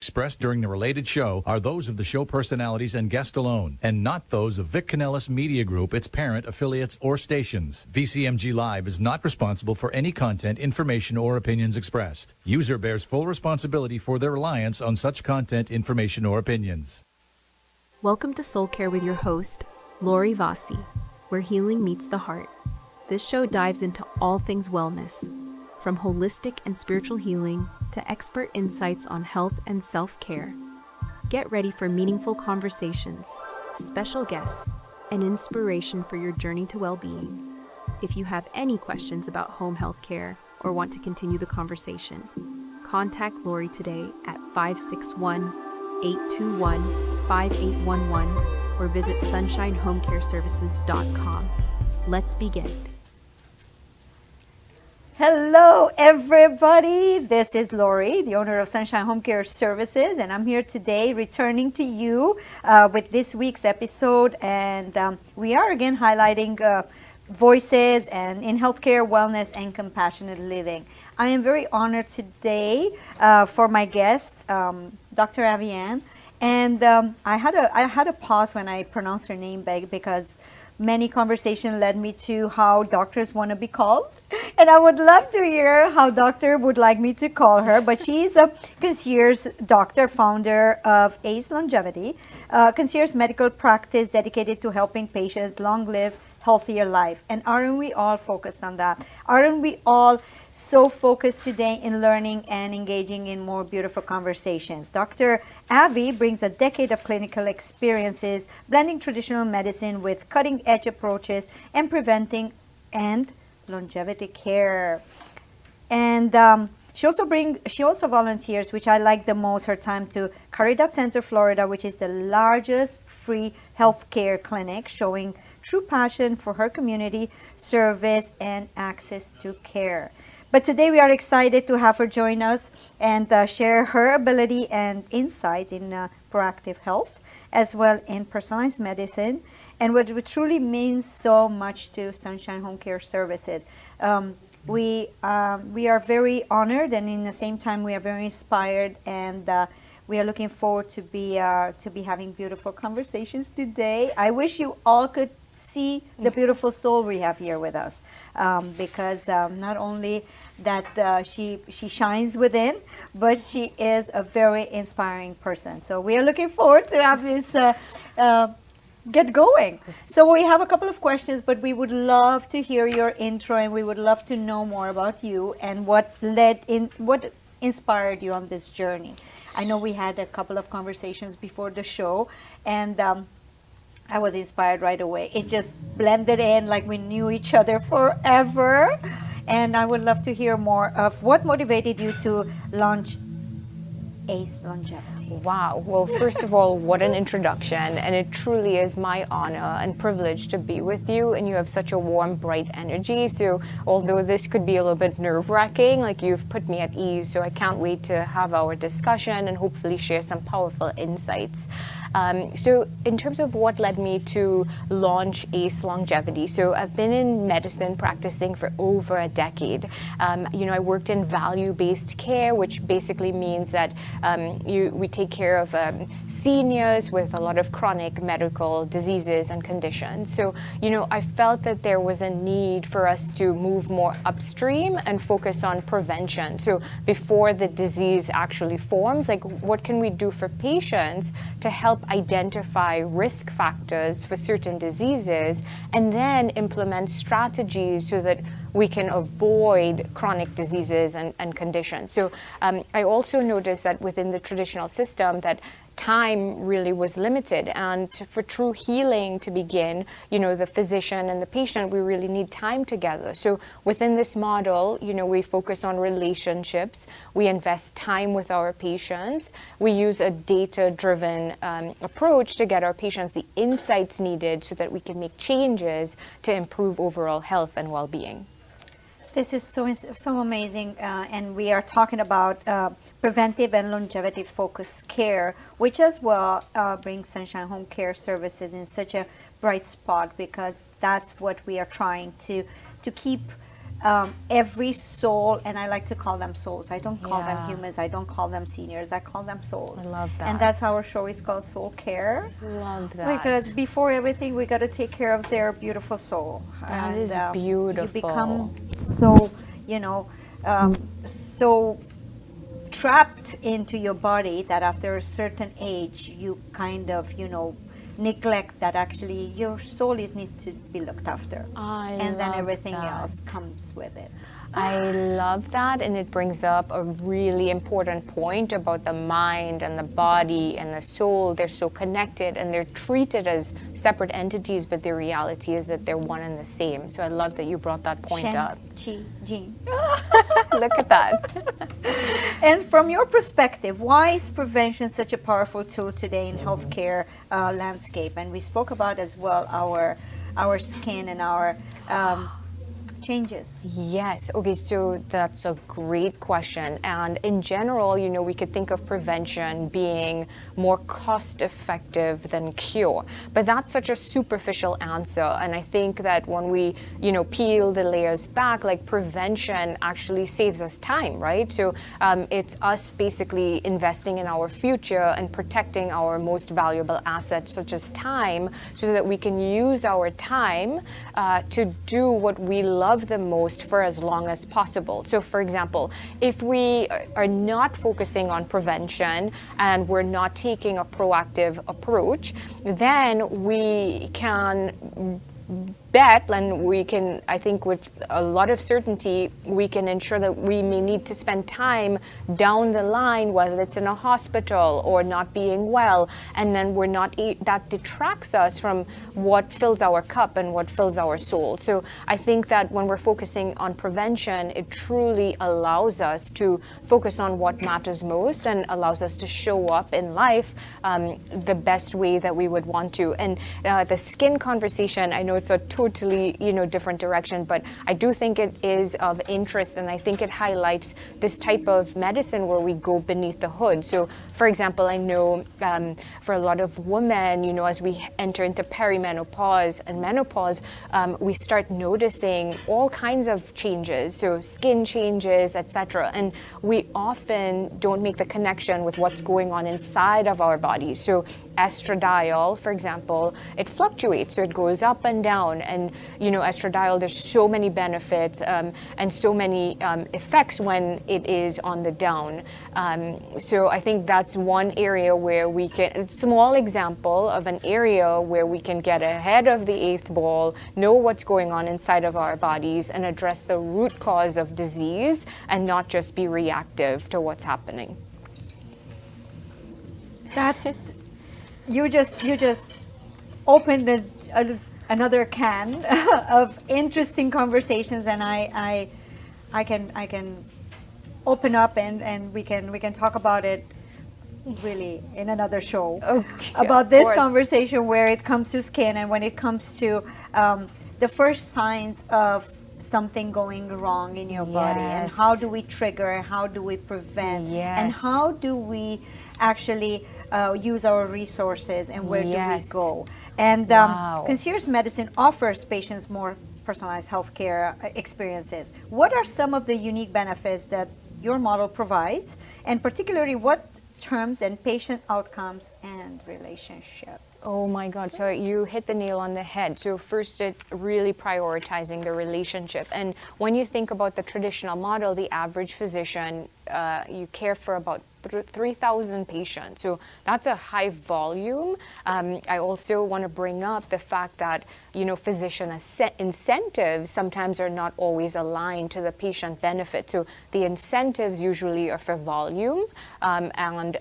expressed during the related show are those of the show personalities and guest alone, and not those of Vic Canellis Media Group, its parent, affiliates, or stations. VCMG Live is not responsible for any content, information, or opinions expressed. User bears full responsibility for their reliance on such content, information, or opinions. Welcome to Soul Care with your host, Lori Vasi, where healing meets the heart. This show dives into all things wellness, from holistic and spiritual healing to expert insights on health and self-care. Get ready for meaningful conversations, special guests, and inspiration for your journey to well-being. If you have any questions about home health care or want to continue the conversation, contact Lori today at 561-821-5811 or visit sunshinehomecareservices.com. Let's begin. Hello, everybody. This is Lori, the owner of Sunshine Home Care Services, and I'm here today returning to you with this week's episode. And we are again highlighting voices and in healthcare, wellness, and compassionate living. I am very honored today for my guest, Dr. Avianne. And I had a pause when I pronounced her name because many conversations led me to how doctors want to be called. And I would love to hear how doctor would like me to call her. But she's a concierge doctor, founder of ACE Longevity, concierge medical practice dedicated to helping patients long live healthier life. And aren't we all focused on that? Aren't we all so focused today in learning and engaging in more beautiful conversations? Dr. Avi brings a decade of clinical experiences, blending traditional medicine with cutting-edge approaches and preventing and longevity care. And she also volunteers, which I like the most, her time to Curated Center, Florida, which is the largest free healthcare clinic, showing true passion for her community service and access to care. But today we are excited to have her join us and share her ability and insights in proactive health, as well in personalized medicine, and what it truly means so much to Sunshine Home Care Services. We are very honored, and in the same time we are very inspired, and we are looking forward to be having beautiful conversations today. I wish you all could see the beautiful soul we have here with us, because not only that she shines within, but she is a very inspiring person. So we are looking forward to have this get going. So we have a couple of questions, but we would love to hear your intro, and we would love to know more about you and what inspired you on this journey. I know we had a couple of conversations before the show, and I was inspired right away. It just blended in like we knew each other forever. And I would love to hear more of what motivated you to launch ACE Longevity. Wow. Well, first of all, what an introduction. And it truly is my honor and privilege to be with you. And you have such a warm, bright energy. So although this could be a little bit nerve-wracking, like you've put me at ease. So I can't wait to have our discussion and hopefully share some powerful insights. So in terms of what led me to launch ACE Longevity, so I've been in medicine practicing for over a decade. I worked in value-based care, which basically means that we take care of seniors with a lot of chronic medical diseases and conditions. So, I felt that there was a need for us to move more upstream and focus on prevention. So before the disease actually forms, like what can we do for patients to help identify risk factors for certain diseases and then implement strategies so that we can avoid chronic diseases and conditions. So I also noticed that within the traditional system that time really was limited, and for true healing to begin, the physician and the patient, we really need time together. So within this model, we focus on relationships, we invest time with our patients, we use a data-driven approach to get our patients the insights needed so that we can make changes to improve overall health and well-being. This is so amazing, and we are talking about preventive and longevity-focused care, which as well brings Sunshine Home Care Services in such a bright spot, because that's what we are trying to keep every soul, and I like to call them souls. I don't call them Yeah. humans. I don't call them seniors. I call them souls. I love that. And that's how our show is called Soul Care. Love that. Because before everything, we got to take care of their beautiful soul. That is You beautiful. become so, so trapped into your body that after a certain age, you kind of, neglect that actually your soul needs to be looked after. And then love everything that. else comes with it. I love that, and it brings up a really important point about the mind and the body and the soul. They're so connected and they're treated as separate entities, but the reality is that they're one and the same. So I love that you brought that point Shen, up. Qi, Jing. Look at that. And from your perspective, why is prevention such a powerful tool today in healthcare landscape? And we spoke about as well our skin and our changes. Yes. Okay, so that's a great question. And in general, we could think of prevention being more cost effective than cure. But that's such a superficial answer. And I think that when we, peel the layers back, like prevention actually saves us time, right? So it's us basically investing in our future and protecting our most valuable asset, such as time, so that we can use our time to do what we love the most for as long as possible. So for example, if we are not focusing on prevention and we're not taking a proactive approach, then we can bet, and we can, I think with a lot of certainty, we can ensure that we may need to spend time down the line, whether it's in a hospital or not being well, and then we're not, that detracts us from what fills our cup and what fills our soul. So I think that when we're focusing on prevention, it truly allows us to focus on what matters most and allows us to show up in life the best way that we would want to. And the skin conversation, I know it's a totally different direction, but I do think it is of interest, and I think it highlights this type of medicine where we go beneath the hood. So for example, I know for a lot of women, as we enter into perimenopause and menopause, we start noticing all kinds of changes, so skin changes, etc. And we often don't make the connection with what's going on inside of our bodies. So estradiol, for example, it fluctuates, so it goes up and down. And estradiol, there's so many benefits and so many effects when it is on the down. So I think that's one area where we can, a small example of an area where we can get ahead of the eighth ball, know what's going on inside of our bodies, and address the root cause of disease and not just be reactive to what's happening. That you just opened another can of interesting conversations, and I can open up and we can talk about it really in another show. Okay, about this course. conversation where it comes to skin and when it comes to the first signs of something going wrong in your body, and Yes. how do we trigger, how do we prevent, and Yes. how do we actually use our resources, and where Yes. do we go? And Wow. concierge medicine offers patients more personalized healthcare experiences. What are some of the unique benefits that your model provides, and particularly what terms and patient outcomes and relationships? Oh my God, so you hit the nail on the head. So first, it's really prioritizing the relationship. And when you think about the traditional model, the average physician, you care for about 3,000 patients. So that's a high volume. I also want to bring up the fact that, physician incentives sometimes are not always aligned to the patient benefit. So the incentives usually are for volume and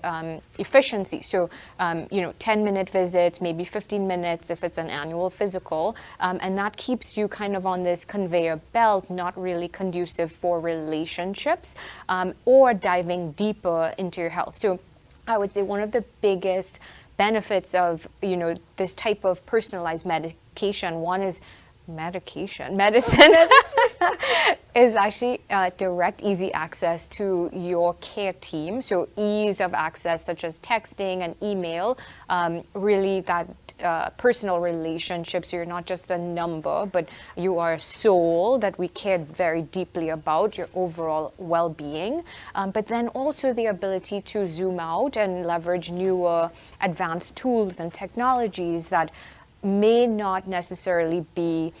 efficiency. So, 10-minute visits, maybe 15 minutes if it's an annual physical. And that keeps you kind of on this conveyor belt, not really conducive for relationships or diving deeper into your health. So I would say one of the biggest benefits of, this type of personalized medication, one is medicine is actually direct, easy access to your care team. So ease of access, such as texting and email, really that personal relationships. You're not just a number, but you are a soul that we care very deeply about, your overall well-being. But then also the ability to zoom out and leverage newer advanced tools and technologies that may not necessarily be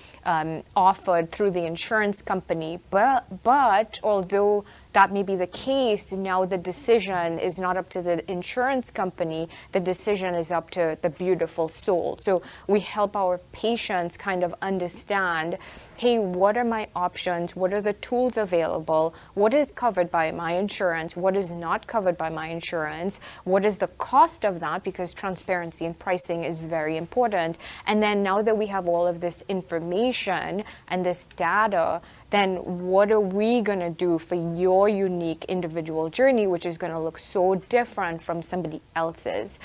offered through the insurance company, but although that may be the case, now the decision is not up to the insurance company, the decision is up to the beautiful soul. So we help our patients kind of understand, hey, what are my options? What are the tools available? What is covered by my insurance? What is not covered by my insurance? What is the cost of that? Because transparency in pricing is very important. And then now that we have all of this information and this data, then what are we going to do for your unique individual journey, which is going to look so different from somebody else's?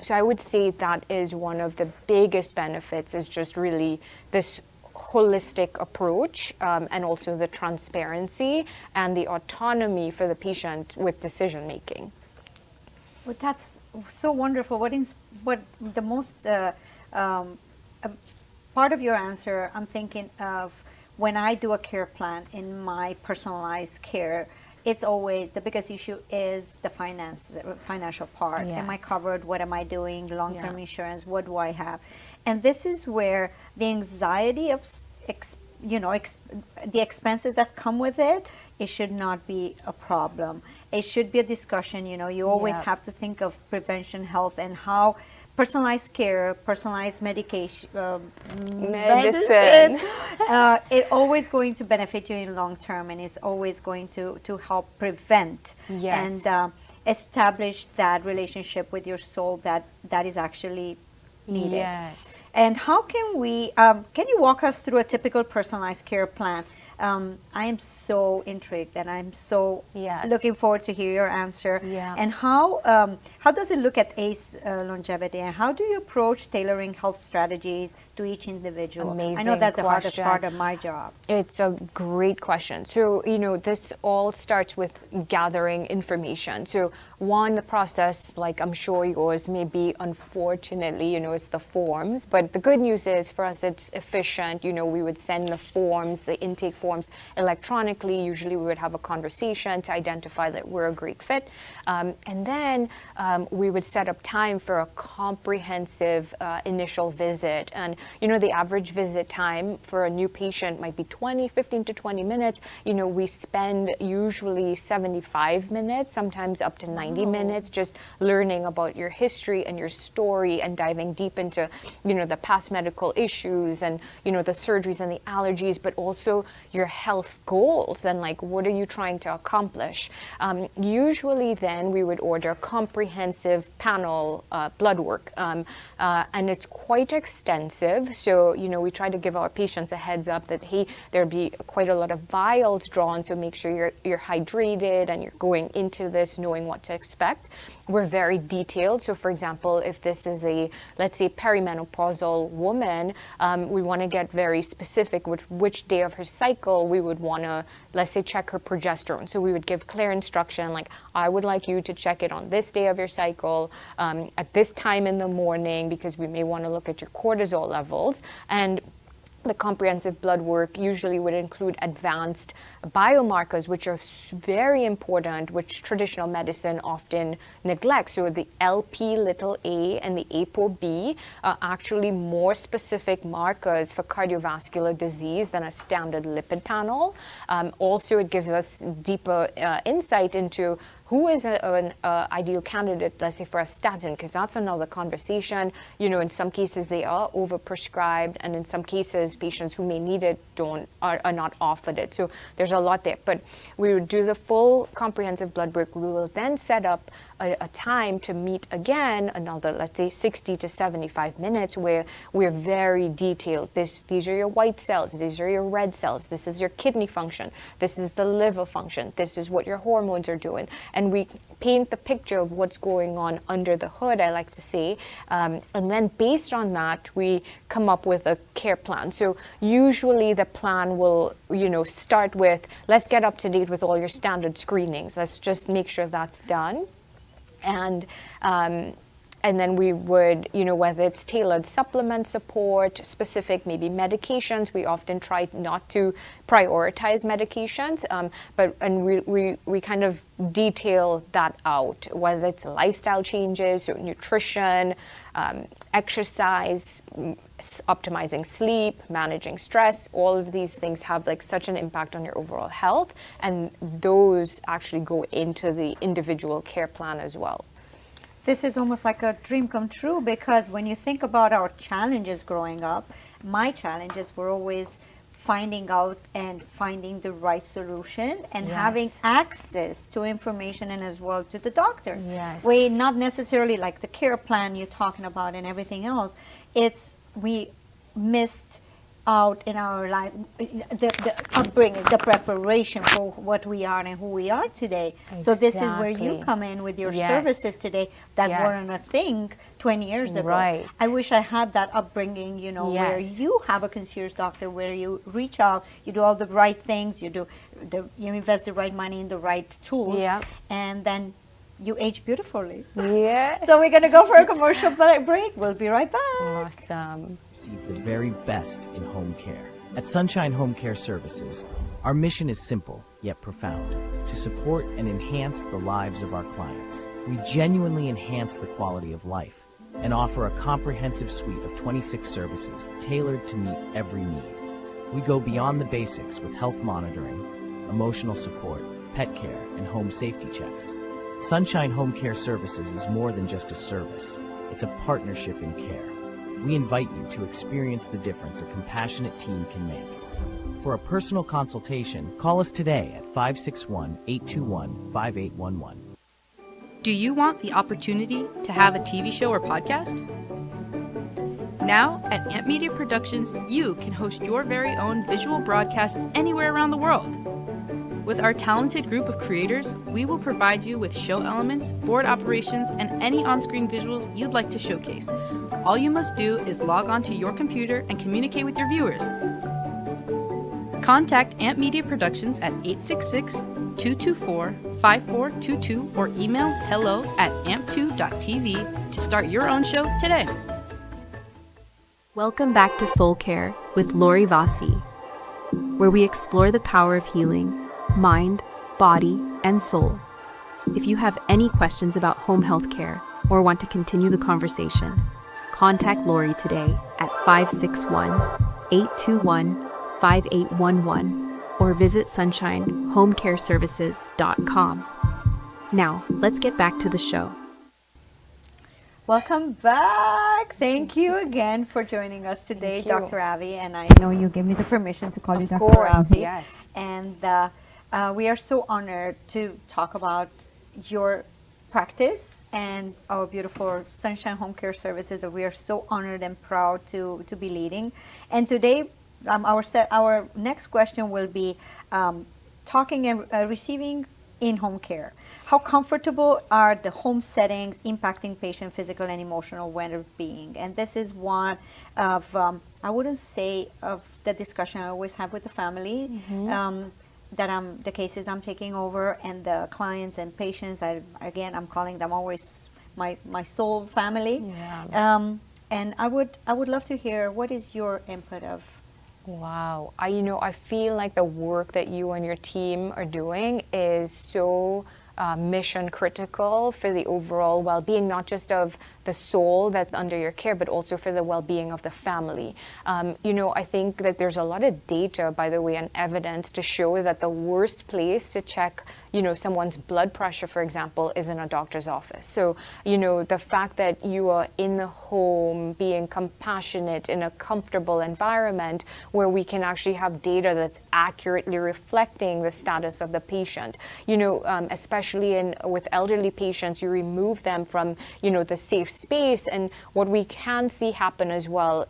So I would say that is one of the biggest benefits, is just really this holistic approach, and also the transparency and the autonomy for the patient with decision making. Well, that's so wonderful. What the most part of your answer, I'm thinking of when I do a care plan in my personalized care. It's always the biggest issue is the financial part. Yes. Am I covered? What am I doing? Long-term insurance? What do I have? And this is where the anxiety of the expenses that come with it, it should not be a problem. It should be a discussion. You always have to think of prevention, health, and how personalized care, personalized medication, medicine, it's always going to benefit you in long term, and it's always going to help prevent and establish that relationship with your soul that is actually needed. Yes. And how can we, can you walk us through a typical personalized care plan? I am so intrigued, and I'm so looking forward to hear your answer. Yeah. And how does it look at ACE longevity, and how do you approach tailoring health strategies to each individual? Amazing I know that's the hardest question. part of my job. It's a great question. So, this all starts with gathering information. So, the process, like I'm sure yours may be, unfortunately, it's the forms. But the good news is for us, it's efficient. We would send the forms, the intake forms, electronically. Usually we would have a conversation to identify that we're a great fit. And then we would set up time for a comprehensive initial visit. And, the average visit time for a new patient might be 15 to 20 minutes. We spend usually 75 minutes, sometimes up to 90 minutes, just learning about your history and your story and diving deep into, the past medical issues and, the surgeries and the allergies, but also your health goals and like, what are you trying to accomplish? Usually then we would order comprehensive panel blood work, and it's quite extensive. So, we try to give our patients a heads up that, hey, there'll be quite a lot of vials drawn, so make sure you're hydrated and you're going into this knowing what to expect. We're very detailed. So, for example, if this is let's say, perimenopausal woman, we want to get very specific with which day of her cycle we would want to, let's say, check her progesterone. So we would give clear instruction, like, I would like you to check it on this day of your cycle, at this time in the morning, because we may want to look at your cortisol levels. And the comprehensive blood work usually would include advanced biomarkers, which are very important, which traditional medicine often neglects. So the Lp(a) and the ApoB are actually more specific markers for cardiovascular disease than a standard lipid panel. Also, it gives us deeper insight into who is an ideal candidate, let's say, for a statin, because that's another conversation. In some cases they are overprescribed, and in some cases patients who may need it are not offered it. So there's a lot there. But we would do the full comprehensive blood work. We will then set up a time to meet again, another, let's say, 60 to 75 minutes, where we're very detailed. These are your white cells, these are your red cells, this is your kidney function, this is the liver function, this is what your hormones are doing. And we paint the picture of what's going on under the hood, I like to say. And then based on that, we come up with a care plan. So usually the plan will, start with, let's get up to date with all your standard screenings. Let's just make sure that's done. And And then we would, whether it's tailored supplement support, specific maybe medications, we often try not to prioritize medications, we kind of detail that out, whether it's lifestyle changes, nutrition, exercise, optimizing sleep, managing stress. All of these things have like such an impact on your overall health, and those actually go into the individual care plan as well. This is almost like a dream come true, because when you think about our challenges growing up, my challenges were always finding out and finding the right solution and having access to information and as well to the doctor. Yes. We not necessarily like the care plan you're talking about and everything else. It's we missed out in our life, the upbringing, the preparation for what we are and who we are today. So this is where you come in with your services today that weren't a thing 20 years ago. Right. I wish I had that upbringing, where you have a concierge doctor, where you reach out, you do all the right things, you invest the right money in the right tools, and then you age beautifully. Yeah. So we're going to go for a commercial break. We'll be right back. Awesome. Receive the very best in home care. At Sunshine Home Care Services, our mission is simple yet profound: to support and enhance the lives of our clients. We genuinely enhance the quality of life and offer a comprehensive suite of 26 services tailored to meet every need. We go beyond the basics with health monitoring, emotional support, pet care, and home safety checks. Sunshine Home Care Services is more than just a service. It's a partnership in care. We invite you to experience the difference a compassionate team can make. For a personal consultation, call us today at 561-821-5811. Do you want the opportunity to have a TV show or podcast? Now, at Amp Media Productions, you can host your very own visual broadcast anywhere around the world. With our talented group of creators, we will provide you with show elements, board operations, and any on-screen visuals you'd like to showcase. All you must do is log onto your computer and communicate with your viewers. Contact Amp Media Productions at 866-224-5422 or email hello@amp2.tv to start your own show today. Welcome back to Soul Care with Lori Vasi, where we explore the power of healing, mind, body, and soul. If you have any questions about home health care or want to continue the conversation, contact Lori today at 561-821-5811 or visit sunshinehomecareservices.com. Now, let's get back to the show. Welcome back. Thank you again for joining us today, Dr. Avi. And I know you gave me the permission to call you Dr. Avi. Of course, yes. And we are so honored to talk about your practice and our beautiful Sunshine Home Care Services that we are so honored and proud to be leading. And today, our next question will be talking and receiving in-home care. How comfortable are the home settings impacting patient physical and emotional well-being? And this is one of, I wouldn't say of the discussion I always have with the family, the cases I'm taking over, and the clients and patients. I'm calling them always my soul family. Yeah. And I would love to hear, what is your input of? Wow. I feel like the work that you and your team are doing is so mission critical for the overall well-being, not just of the soul that's under your care, but also for the well-being of the family. I think that there's a lot of data, by the way, and evidence to show that the worst place to check, someone's blood pressure, for example, is in a doctor's office. So, the fact that you are in the home, being compassionate in a comfortable environment where we can actually have data that's accurately reflecting the status of the patient, especially with elderly patients, you remove them from, the safe space. And what we can see happen as well,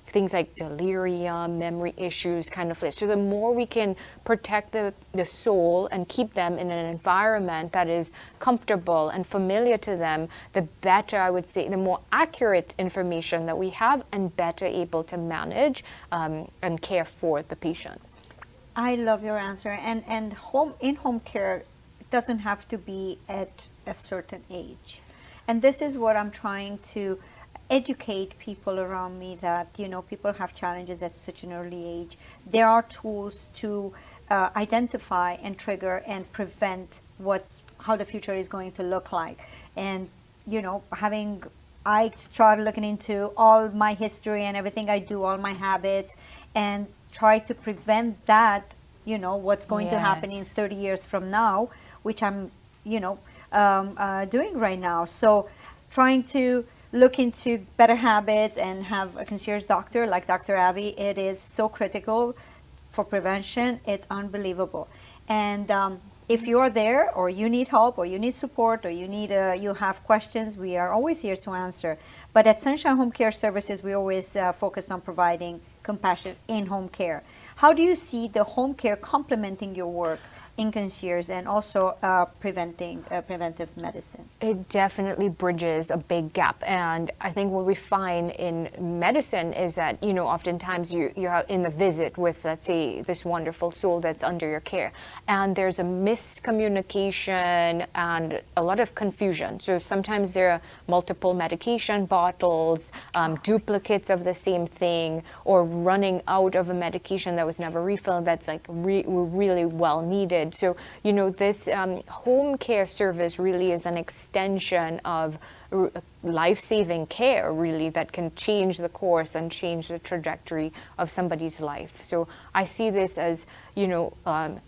things like delirium, memory issues, so the more we can protect the soul and keep them in an environment that is comfortable and familiar to them, the better, I would say, the more accurate information that we have and better able to manage and care for the patient. I love your answer. And in-home care doesn't have to be at a certain age. And this is what I'm trying to educate people around me, that, you know, people have challenges at such an early age. There are tools to identify and trigger and prevent how the future is going to look like. And, you know, I started looking into all my history and everything I do, all my habits, and try to prevent that, you know, what's going to happen in 30 years from now, which I'm, you know, doing right now. So trying to look into better habits and have a concierge doctor like Dr. Avi, it is so critical for prevention. It's unbelievable. And if you're there, or you need help, or you need support, or you have questions, we are always here to answer. But at Sunshine Home Care Services, we always focus on providing compassion in home care. How do you see the home care complementing your work in concierge and also preventive medicine? It definitely bridges a big gap. And I think what we find in medicine is that, you know, oftentimes you're in the visit with, let's say, this wonderful soul that's under your care, and there's a miscommunication and a lot of confusion. So sometimes there are multiple medication bottles, duplicates of the same thing, or running out of a medication that was never refilled that's like really well needed. So, you know, this home care service really is an extension of life-saving care, really, that can change the course and change the trajectory of somebody's life. So I see this as, you know,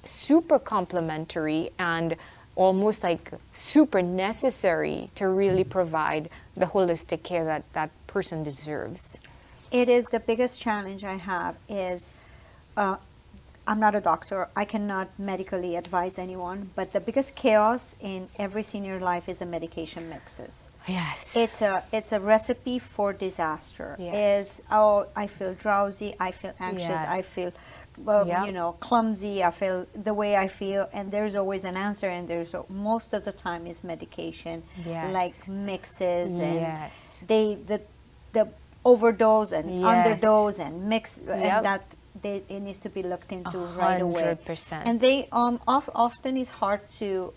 super complementary and almost like super necessary to really provide the holistic care that that person deserves. It is the biggest challenge I have is, I'm not a doctor. I cannot medically advise anyone, but the biggest chaos in every senior life is the medication mixes. Yes. It's a recipe for disaster. Yes. I feel drowsy, I feel anxious, I feel you know, clumsy, I feel the way I feel, and there's always an answer, and there's most of the time is medication, like mixes, and the overdose and underdose and mix, and that it needs to be looked into right away. 100%. And they often is hard to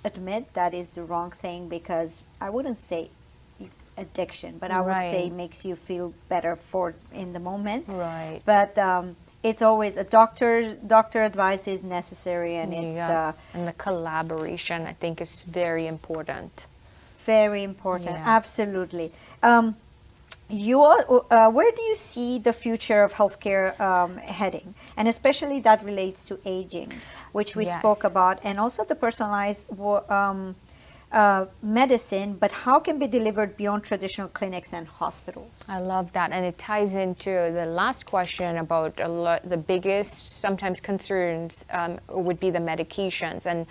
admit that is the wrong thing, because I wouldn't say addiction, but I would say makes you feel better in the moment. Right. But it's always a doctor advice is necessary, and it's and the collaboration, I think, is very important. Very important. Absolutely. Where do you see the future of healthcare heading? And especially that relates to aging, which we spoke about, and also the personalized medicine, but how can be delivered beyond traditional clinics and hospitals? I love that, and it ties into the last question about the biggest sometimes concerns would be the medications, and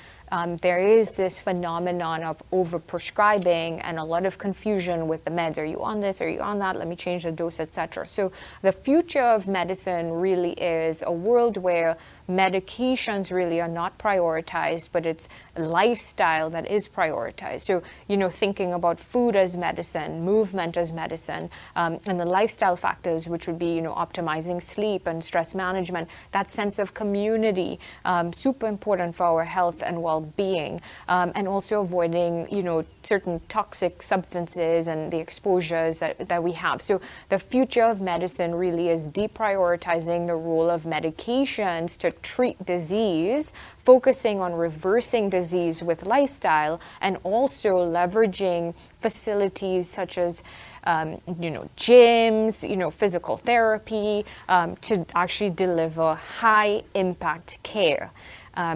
there is this phenomenon of overprescribing and a lot of confusion with the meds. Are you on this? Are you on that? Let me change the dose, etc. So the future of medicine really is a world where medications really are not prioritized, but it's lifestyle that is prioritized. So, you know, thinking about food as medicine, movement as medicine, and the lifestyle factors, which would be, you know, optimizing sleep and stress management, that sense of community, super important for our health and well-being, and also avoiding, you know, certain toxic substances and the exposures that we have. So the future of medicine really is deprioritizing the role of medications to treat disease, focusing on reversing disease with lifestyle, and also leveraging facilities such as you know, gyms, you know, physical therapy, to actually deliver high impact care.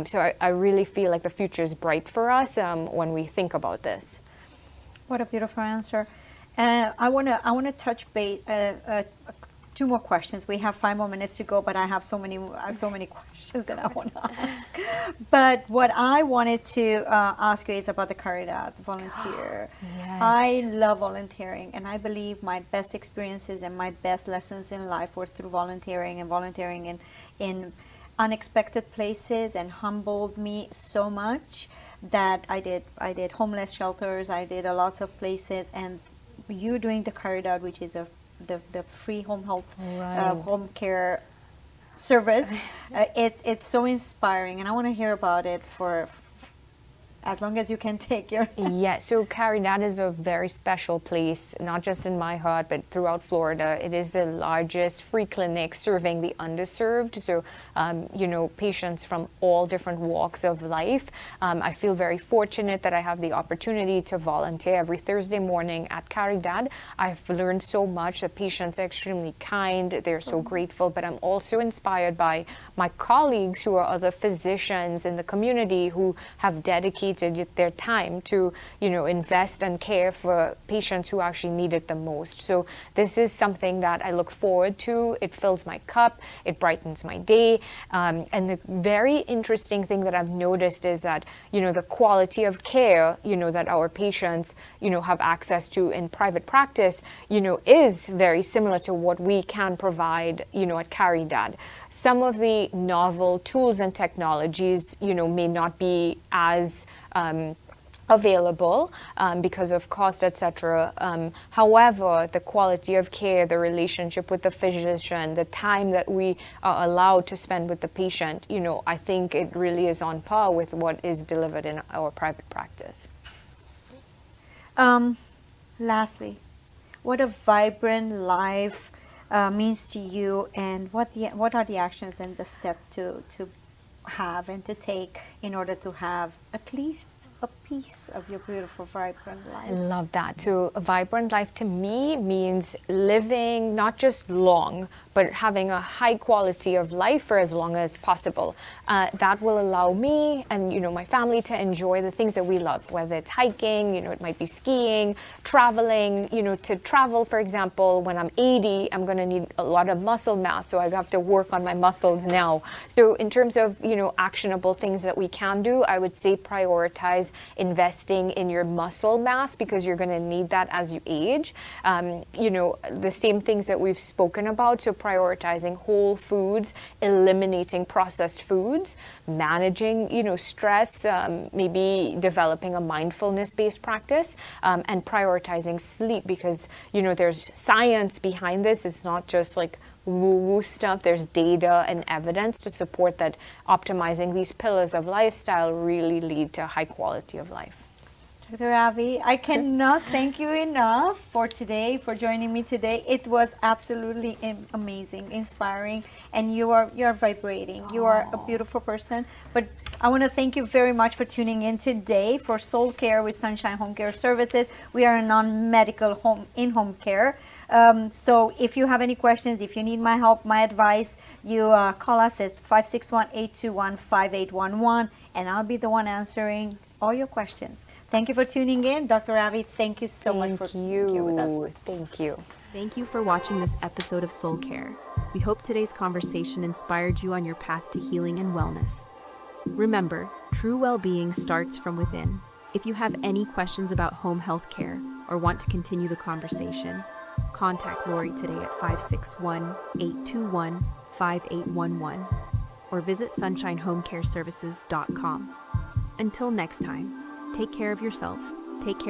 So I really feel like the future is bright for us when we think about this. What a beautiful answer. I wanna touch base. Two more questions. We have 5 more minutes to go, but I have so many questions that I want to ask. But what I wanted to ask you is about the Caridad volunteer. I love volunteering, and I believe my best experiences and my best lessons in life were through volunteering, and volunteering in unexpected places, and humbled me so much that I did homeless shelters, I did lots of places, and you doing the Caridad, which is the free home health home care service, it's so inspiring, and I want to hear about it as long as you can take your... Yeah, so Caridad is a very special place, not just in my heart, but throughout Florida. It is the largest free clinic serving the underserved. So, patients from all different walks of life. I feel very fortunate that I have the opportunity to volunteer every Thursday morning at Caridad. I've learned so much. The patients are extremely kind. They're so grateful, but I'm also inspired by my colleagues who are other physicians in the community who have dedicated their time to, invest and care for patients who actually need it the most. So this is something that I look forward to. It fills my cup. It brightens my day. And the very interesting thing that I've noticed is that, the quality of care, that our patients, have access to in private practice, is very similar to what we can provide, at Caridad. Some of the novel tools and technologies, may not be as available because of cost, etc. However, the quality of care, the relationship with the physician, the time that we are allowed to spend with the patient, I think it really is on par with what is delivered in our private practice. Lastly, what a vibrant life means to you, and what are the actions and the step to have and to take in order to have at least a piece of your beautiful, vibrant life? I love that. So a vibrant life to me means living not just long, but having a high quality of life for as long as possible. That will allow me and, my family to enjoy the things that we love, whether it's hiking, it might be skiing, traveling, to travel, for example, when I'm 80, I'm going to need a lot of muscle mass. So I have to work on my muscles now. So in terms of, actionable things that we can do, I would say prioritize investing in your muscle mass because you're going to need that as you age. The same things that we've spoken about. So prioritizing whole foods, eliminating processed foods, managing, stress, maybe developing a mindfulness-based practice, and prioritizing sleep because, there's science behind this. It's not just like woo-woo stuff. There's data and evidence to support that optimizing these pillars of lifestyle really lead to high quality of life. Dr. Avi, I cannot thank you enough for today, for joining me today. It was absolutely amazing, inspiring, and you are vibrating. You are a beautiful person. But I want to thank you very much for tuning in today for Soul Care with Sunshine Home Care Services. We are a non-medical in-home care. So if you have any questions, if you need my help, my advice, you call us at 561-821-5811, and I'll be the one answering all your questions. Thank you for tuning in. Dr. Avi, thank you so much for being here with us. Thank you. Thank you for watching this episode of Soul Care. We hope today's conversation inspired you on your path to healing and wellness. Remember, true well-being starts from within. If you have any questions about home health care or want to continue the conversation, contact Lori today at 561-821-5811 or visit sunshinehomecareservices.com. Until next time, take care of yourself, take care